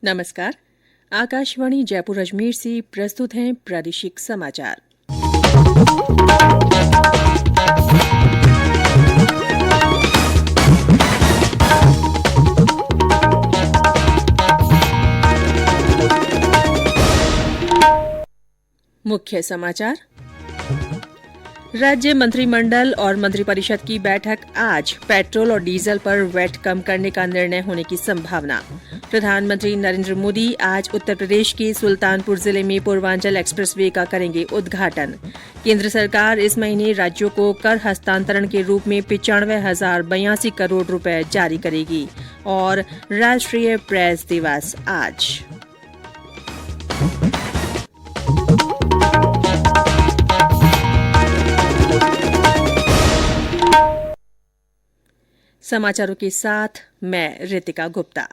नमस्कार। आकाशवाणी जयपुर अजमेर से प्रस्तुत हैं प्रादेशिक समाचार। मुख्य समाचार। राज्य मंत्रिमंडल और मंत्रिपरिषद की बैठक आज। पेट्रोल और डीजल पर वैट कम करने का निर्णय होने की संभावना। प्रधानमंत्री नरेंद्र मोदी आज उत्तर प्रदेश के सुल्तानपुर जिले में पूर्वांचल एक्सप्रेसवे का करेंगे उद्घाटन। केंद्र सरकार इस महीने राज्यों को कर हस्तांतरण के रूप में 95,082 करोड़ रुपए जारी करेगी। और राष्ट्रीय प्रेस दिवस आज। समाचारों के साथ मैं रितिका गुप्ता।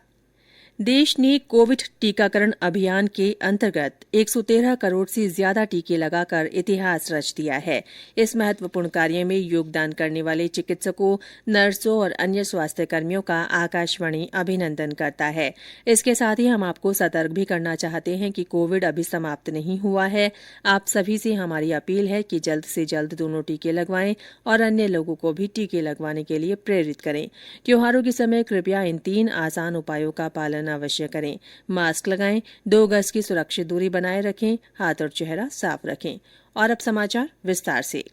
देश ने कोविड टीकाकरण अभियान के अंतर्गत 113 करोड़ से ज्यादा टीके लगाकर इतिहास रच दिया है। इस महत्वपूर्ण कार्य में योगदान करने वाले चिकित्सकों, नर्सों और अन्य स्वास्थ्य कर्मियों का आकाशवाणी अभिनंदन करता है। इसके साथ ही हम आपको सतर्क भी करना चाहते हैं कि कोविड अभी समाप्त नहीं हुआ है। आप सभी से हमारी अपील है कि जल्द से जल्द दोनों टीके लगवाएं और अन्य लोगों को भी टीके लगवाने के लिए प्रेरित करें। त्योहारों के समय कृपया इन 3 आसान उपायों का पालन अवश्य करें। मास्क लगाएं, 2 गज की सुरक्षित दूरी बनाए रखें, हाथ और चेहरा साफ रखें। और अब समाचार विस्तार से।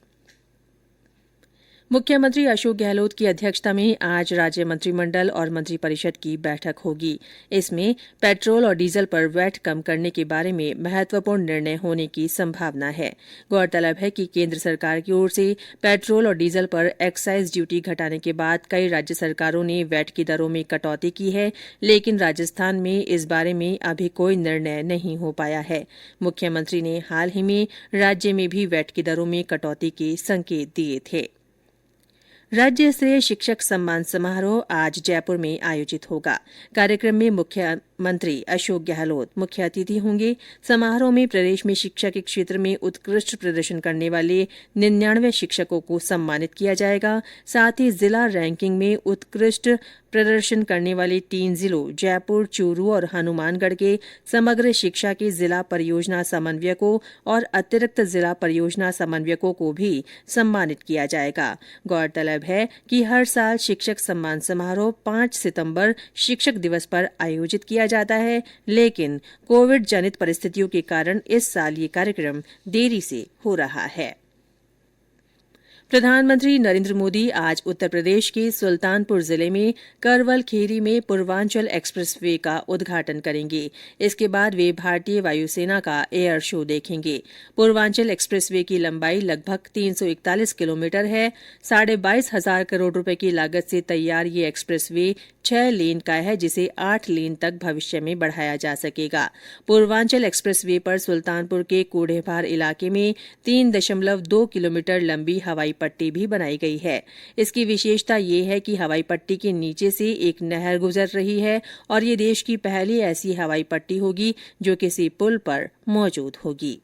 मुख्यमंत्री अशोक गहलोत की अध्यक्षता में आज राज्य मंत्रिमंडल और मंत्रिपरिषद की बैठक होगी। इसमें पेट्रोल और डीजल पर वैट कम करने के बारे में महत्वपूर्ण निर्णय होने की संभावना है। गौरतलब है कि केंद्र सरकार की ओर से पेट्रोल और डीजल पर एक्साइज ड्यूटी घटाने के बाद कई राज्य सरकारों ने वैट की दरों में कटौती की है, लेकिन राजस्थान में इस बारे में अभी कोई निर्णय नहीं हो पाया है। मुख्यमंत्री ने हाल ही में राज्य में भी वैट की दरों में कटौती के संकेत दिए थे। राज्य स्तरीय शिक्षक सम्मान समारोह आज जयपुर में आयोजित होगा। कार्यक्रम में मुख्यमंत्री अशोक गहलोत मुख्य अतिथि होंगे। समारोह में प्रदेश में शिक्षा के क्षेत्र में उत्कृष्ट प्रदर्शन करने वाले 99 शिक्षकों को सम्मानित किया जाएगा। साथ ही जिला रैंकिंग में उत्कृष्ट प्रदर्शन करने वाले 3 जिलों जयपुर, चूरू और हनुमानगढ़ के समग्र शिक्षा के जिला परियोजना समन्वयकों और अतिरिक्त जिला परियोजना समन्वयकों को भी सम्मानित किया जाएगा। गौरतलब है कि हर साल शिक्षक सम्मान समारोह 5 सितंबर शिक्षक दिवस पर आयोजित किया जाता है, लेकिन कोविड जनित परिस्थितियों के कारण इस साल ये कार्यक्रम देरी से हो रहा है। प्रधानमंत्री नरेंद्र मोदी आज उत्तर प्रदेश के सुल्तानपुर जिले में करवल खेरी में पूर्वांचल एक्सप्रेसवे का उद्घाटन करेंगे। इसके बाद वे भारतीय वायुसेना का एयर शो देखेंगे। पूर्वांचल एक्सप्रेसवे की लंबाई लगभग 341 किलोमीटर है। 22,500 करोड़ रुपए की लागत से तैयार ये एक्सप्रेसवे 6 लेन का है, जिसे 8 लेन तक भविष्य में बढ़ाया जा सकेगा। पूर्वांचल एक्सप्रेसवे पर सुल्तानपुर के कूढ़ेभार इलाके में 3.2 किलोमीटर लंबी हवाई पट्टी भी बनाई गई है। इसकी विशेषता ये है कि हवाई पट्टी के नीचे से एक नहर गुजर रही है और ये देश की पहली ऐसी हवाई पट्टी होगी जो किसी पुल पर मौजूद होगी।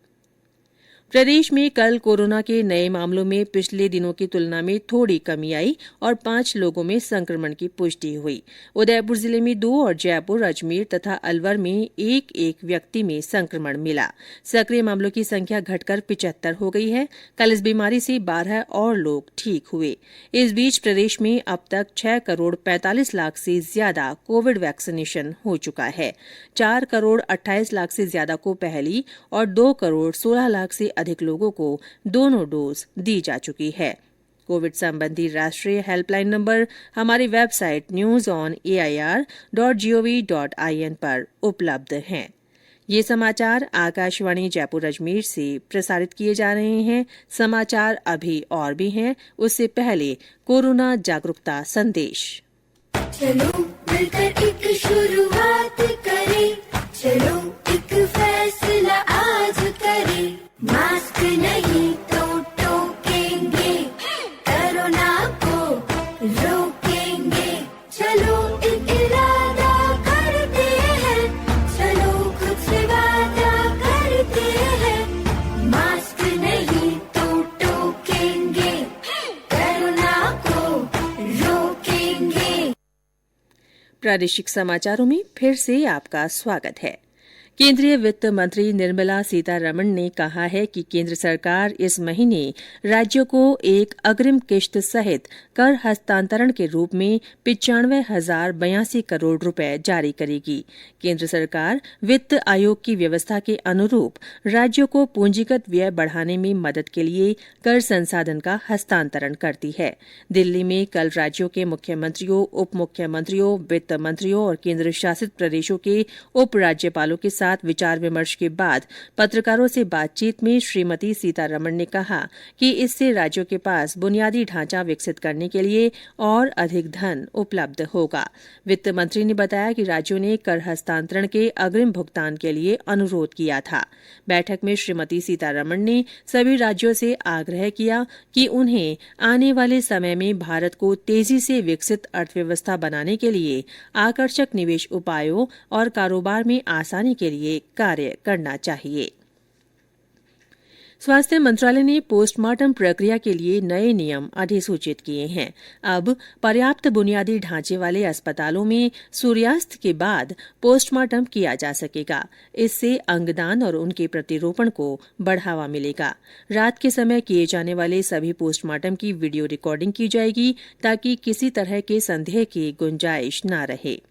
प्रदेश में कल कोरोना के नए मामलों में पिछले दिनों की तुलना में थोड़ी कमी आई और 5 लोगों में संक्रमण की पुष्टि हुई। उदयपुर जिले में 2 और जयपुर, अजमेर तथा अलवर में एक व्यक्ति में संक्रमण मिला। सक्रिय मामलों की संख्या घटकर 75 हो गई है। कल इस बीमारी से 12 और लोग ठीक हुए। इस बीच प्रदेश में अब तक 6 करोड़ 45 लाख से ज्यादा कोविड वैक्सीनेशन हो चुका है। 4 करोड़ 28 लाख से ज्यादा को पहली और 2 करोड़ 16 लाख से अधिक लोगों को दोनों डोज दी जा चुकी है। कोविड संबंधी राष्ट्रीय हेल्पलाइन नंबर हमारी वेबसाइट newsonair.gov.in पर उपलब्ध हैं। ये समाचार आकाशवाणी जयपुर अजमेर से प्रसारित किए जा रहे हैं। समाचार अभी और भी हैं, उससे पहले कोरोना जागरूकता संदेश। चलो मिलकर एक शुरुआत करें, चलो एक फैसला आज करें। मास्क नहीं तो टोकेंगे, कोरोना को रोकेंगे। चलो एक इरादा करते हैं, चलो खुद से वादा करते हैं। मास्क नहीं तो टोकेंगे, कोरोना को रोकेंगे। प्रादेशिक समाचारों में फिर से आपका स्वागत है। केंद्रीय वित्त मंत्री निर्मला सीतारमण ने कहा है कि केंद्र सरकार इस महीने राज्यों को एक अग्रिम किश्त सहित कर हस्तांतरण के रूप में 95,082 करोड़ रुपए जारी करेगी। केंद्र सरकार वित्त आयोग की व्यवस्था के अनुरूप राज्यों को पूंजीगत व्यय बढ़ाने में मदद के लिए कर संसाधन का हस्तांतरण करती है। दिल्ली में कल राज्यों के मुख्यमंत्रियों, उप मुख्यमंत्रियों, वित्त मंत्रियों और केंद्र शासित प्रदेशों के उप राज्यपालों के साथ विचार विमर्श के बाद पत्रकारों से बातचीत में श्रीमती सीतारमण ने कहा कि इससे राज्यों के पास बुनियादी ढांचा विकसित करने के लिए और अधिक धन उपलब्ध होगा। वित्त मंत्री ने बताया कि राज्यों ने कर हस्तांतरण के अग्रिम भुगतान के लिए अनुरोध किया था। बैठक में श्रीमती सीतारमण ने सभी राज्यों से आग्रह किया कि उन्हें आने वाले समय में भारत को तेजी से विकसित अर्थव्यवस्था बनाने के लिए आकर्षक निवेश उपायों और कारोबार में आसानी के लिए कार्य करना चाहिए। स्वास्थ्य मंत्रालय ने पोस्टमार्टम प्रक्रिया के लिए नए नियम अधिसूचित किए हैं। अब पर्याप्त बुनियादी ढांचे वाले अस्पतालों में सूर्यास्त के बाद पोस्टमार्टम किया जा सकेगा। इससे अंगदान और उनके प्रतिरोपण को बढ़ावा मिलेगा। रात के समय किए जाने वाले सभी पोस्टमार्टम की वीडियो रिकॉर्डिंग की जाएगी ताकि किसी तरह के संदेह की गुंजाइश न रहे।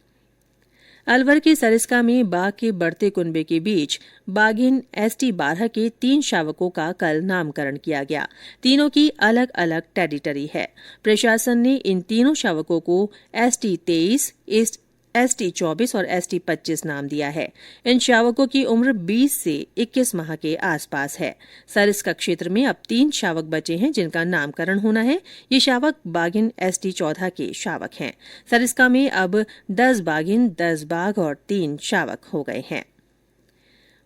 अलवर के सरिस्का में बाघ के बढ़ते कुनबे के बीच बाघिन ST12 के 3 शावकों का कल नामकरण किया गया। तीनों की अलग अलग टेरिटरी है। प्रशासन ने इन तीनों शावकों को ST23, ST24 और ST25 नाम दिया है। इन शावकों की उम्र 20 से 21 माह के आसपास है। सरिस्का क्षेत्र में अब 3 शावक बचे हैं जिनका नामकरण होना है। ये शावक बाघिन ST14 के शावक हैं। सरिस्का में अब 10 बाघिन, 10 बाघ और 3 शावक हो गए हैं।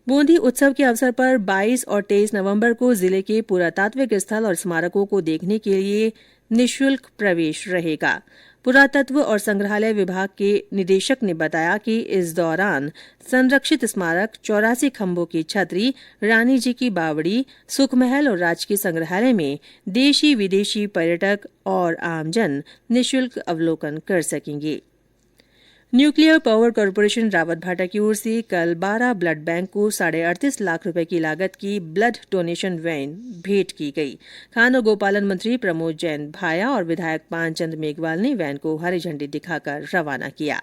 बूंदी उत्सव के अवसर पर 22 और 23 नवंबर को जिले के पुरातात्विक स्थल और स्मारकों को देखने के लिए निःशुल्क प्रवेश रहेगा। पुरातत्व और संग्रहालय विभाग के निदेशक ने बताया कि इस दौरान संरक्षित स्मारक, 84 खंभों की छतरी, रानी जी की बावड़ी, सुखमहल और राजकीय संग्रहालय में देशी विदेशी पर्यटक और आमजन निःशुल्क अवलोकन कर सकेंगे। न्यूक्लियर पावर कॉर्पोरेशन रावतभाटा की ओर से कल 12 ब्लड बैंक को 38.5 लाख रुपए की लागत की ब्लड डोनेशन वैन भेंट की गई। खान और गोपालन मंत्री प्रमोद जैन भाया और विधायक पानचंद मेघवाल ने वैन को हरी झंडी दिखाकर रवाना किया।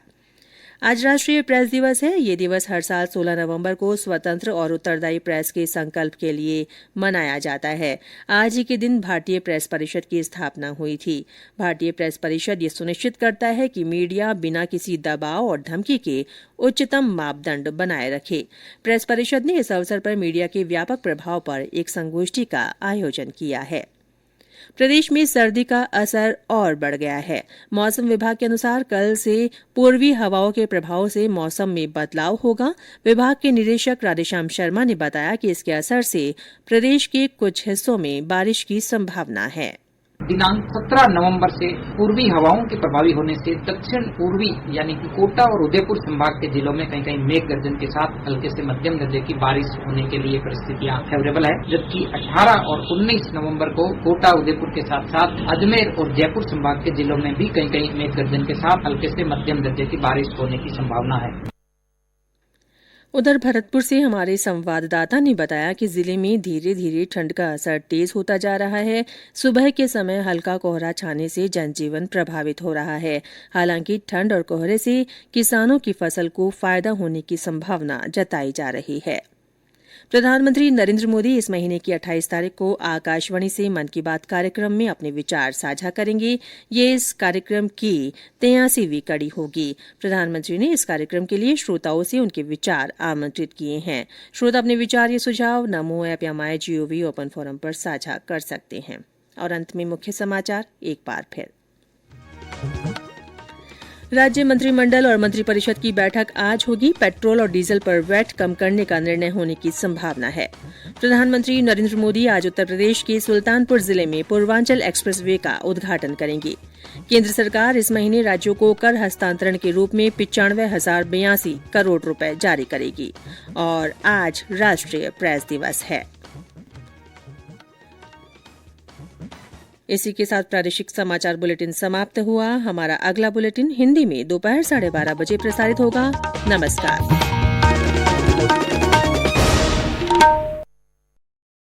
आज राष्ट्रीय प्रेस दिवस है। ये दिवस हर साल 16 नवंबर को स्वतंत्र और उत्तरदायी प्रेस के संकल्प के लिए मनाया जाता है। आज ही के दिन भारतीय प्रेस परिषद की स्थापना हुई थी। भारतीय प्रेस परिषद ये सुनिश्चित करता है कि मीडिया बिना किसी दबाव और धमकी के उच्चतम मापदंड बनाए रखे। प्रेस परिषद ने इस अवसर पर मीडिया के व्यापक प्रभाव पर एक संगोष्ठी का आयोजन किया है। प्रदेश में सर्दी का असर और बढ़ गया है। मौसम विभाग के अनुसार कल से पूर्वी हवाओं के प्रभाव से मौसम में बदलाव होगा। विभाग के निदेशक राधेश्याम शर्मा ने बताया कि इसके असर से प्रदेश के कुछ हिस्सों में बारिश की संभावना है। दिनांक 17 नवंबर से पूर्वी हवाओं के प्रभावी होने से दक्षिण पूर्वी यानी कि कोटा और उदयपुर संभाग के जिलों में कहीं कहीं मेघ गर्जन के साथ हल्के से मध्यम दर्जे की बारिश होने के लिए परिस्थितियां फेवरेबल है। जबकि 18 और 19 नवंबर को कोटा, उदयपुर के साथ साथ अजमेर और जयपुर संभाग के जिलों में भी कहीं कहीं मेघ गर्जन के साथ हल्के से मध्यम दर्जे की बारिश होने की संभावना है। उधर भरतपुर से हमारे संवाददाता ने बताया कि जिले में धीरे धीरे ठंड का असर तेज होता जा रहा है। सुबह के समय हल्का कोहरा छाने से जनजीवन प्रभावित हो रहा है। हालांकि ठंड और कोहरे से किसानों की फसल को फायदा होने की संभावना जताई जा रही है। प्रधानमंत्री नरेंद्र मोदी इस महीने की 28 तारीख को आकाशवाणी से मन की बात कार्यक्रम में अपने विचार साझा करेंगे। ये इस कार्यक्रम की 83वीं कड़ी होगी। प्रधानमंत्री ने इस कार्यक्रम के लिए श्रोताओं से उनके विचार आमंत्रित किए हैं। श्रोता अपने विचार या सुझाव नमो ऐप या MyGov ओपन फोरम पर साझा कर सकते हैं। और अंत में मुख्य समाचार एक बार फिर। राज्य मंत्रिमंडल और मंत्रिपरिषद की बैठक आज होगी। पेट्रोल और डीजल पर वैट कम करने का निर्णय होने की संभावना है। प्रधानमंत्री नरेंद्र मोदी आज उत्तर प्रदेश के सुल्तानपुर जिले में पूर्वांचल एक्सप्रेसवे का उद्घाटन करेंगे। केंद्र सरकार इस महीने राज्यों को कर हस्तांतरण के रूप में 95,082 करोड़ रुपए जारी करेगी। और आज राष्ट्रीय प्रेस दिवस है। इसी के साथ प्रादेशिक समाचार बुलेटिन समाप्त हुआ। हमारा अगला बुलेटिन हिंदी में दोपहर 12:30 बजे प्रसारित होगा। नमस्कार।